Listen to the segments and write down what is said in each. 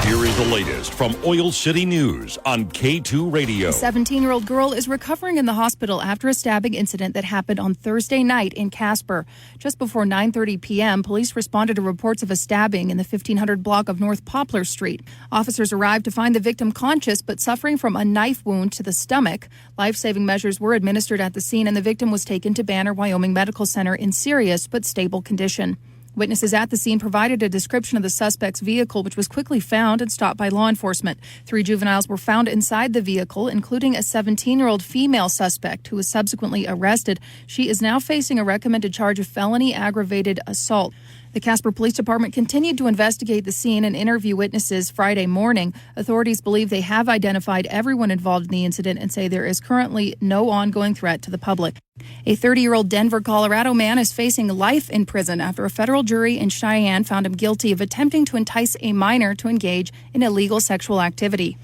Here is the latest from Oil City News on K2 Radio. A 17-year-old girl is recovering in the hospital after a stabbing incident that happened on Thursday night in Casper. Just before 9:30 p.m., police responded to reports of a stabbing in the 1500 block of North Poplar Street. Officers arrived to find the victim conscious but suffering from a knife wound to the stomach. Life-saving measures were administered at the scene, and the victim was taken to Banner, Wyoming Medical Center in serious but stable condition. Witnesses at the scene provided a description of the suspect's vehicle, which was quickly found and stopped by law enforcement. 3 juveniles were found inside the vehicle, including a 17-year-old female suspect who was subsequently arrested. She is now facing a recommended charge of felony aggravated assault. The Casper Police Department continued to investigate the scene and interview witnesses Friday morning. Authorities believe they have identified everyone involved in the incident and say there is currently no ongoing threat to the public. A 30-year-old Denver, Colorado man is facing life in prison after a federal jury in Cheyenne found him guilty of attempting to entice a minor to engage in illegal sexual activity.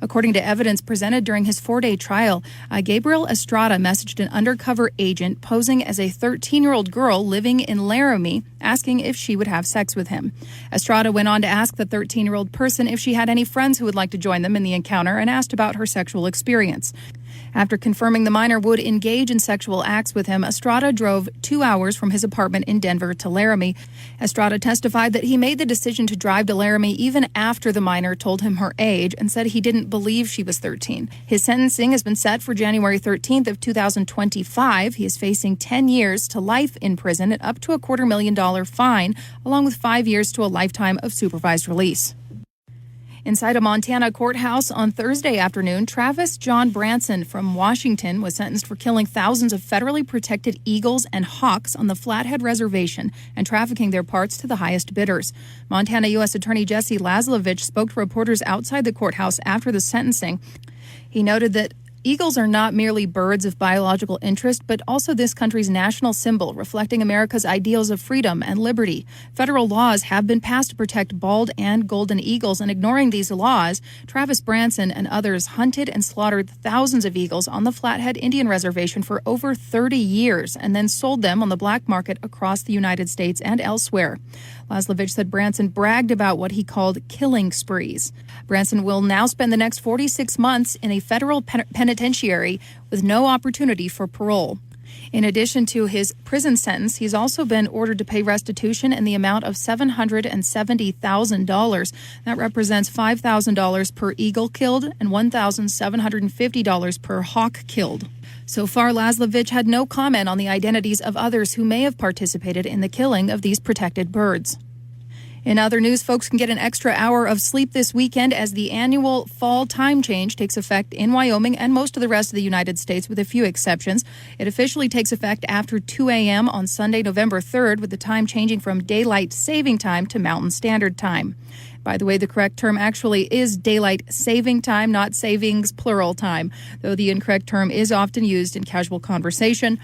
According to evidence presented during his 4-day trial, Gabriel Estrada messaged an undercover agent posing as a 13-year-old girl living in Laramie, asking if she would have sex with him. Estrada went on to ask the 13-year-old person if she had any friends who would like to join them in the encounter and asked about her sexual experience. After confirming the minor would engage in sexual acts with him, Estrada drove 2 hours from his apartment in Denver to Laramie. Estrada testified that he made the decision to drive to Laramie even after the minor told him her age and said he didn't believe she was 13. His sentencing has been set for January 13th of 2025. He is facing 10 years to life in prison and up to a $250,000 fine, along with 5 years to a lifetime of supervised release. Inside a Montana courthouse on Thursday afternoon, Travis John Branson from Washington was sentenced for killing thousands of federally protected eagles and hawks on the Flathead Reservation and trafficking their parts to the highest bidders. Montana U.S. Attorney Jesse Laslovich spoke to reporters outside the courthouse after the sentencing. He noted that eagles are not merely birds of biological interest, but also this country's national symbol, reflecting America's ideals of freedom and liberty. Federal laws have been passed to protect bald and golden eagles, and ignoring these laws, Travis Branson and others hunted and slaughtered thousands of eagles on the Flathead Indian Reservation for over 30 years and then sold them on the black market across the United States and elsewhere. Laslovich said Branson bragged about what he called killing sprees. Branson will now spend the next 46 months in a federal penitentiary with no opportunity for parole. In addition to his prison sentence, he's also been ordered to pay restitution in the amount of $770,000. That represents $5,000 per eagle killed and $1,750 per hawk killed. So far, Laslovich had no comment on the identities of others who may have participated in the killing of these protected birds. In other news, folks can get an extra hour of sleep this weekend as the annual fall time change takes effect in Wyoming and most of the rest of the United States, with a few exceptions. It officially takes effect after 2 a.m. on Sunday, November 3rd, with the time changing from daylight saving time to Mountain Standard Time. By the way, the correct term actually is daylight saving time, not savings plural time, though the incorrect term is often used in casual conversation.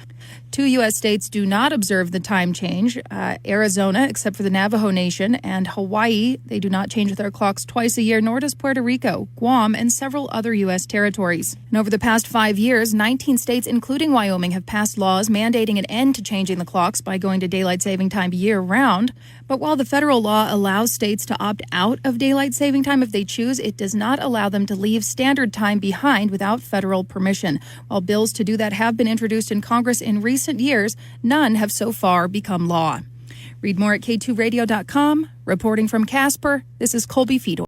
2 U.S. states do not observe the time change. Arizona, except for the Navajo Nation, and Hawaii, they do not change their clocks twice a year, nor does Puerto Rico, Guam, and several other U.S. territories. And over the past 5 years, 19 states, including Wyoming, have passed laws mandating an end to changing the clocks by going to daylight saving time year-round. But while the federal law allows states to opt out of daylight saving time if they choose, it does not allow them to leave standard time behind without federal permission. While bills to do that have been introduced in Congress in recent years, none have so far become law. Read more at K2Radio.com. Reporting from Casper, this is Colby Fedor.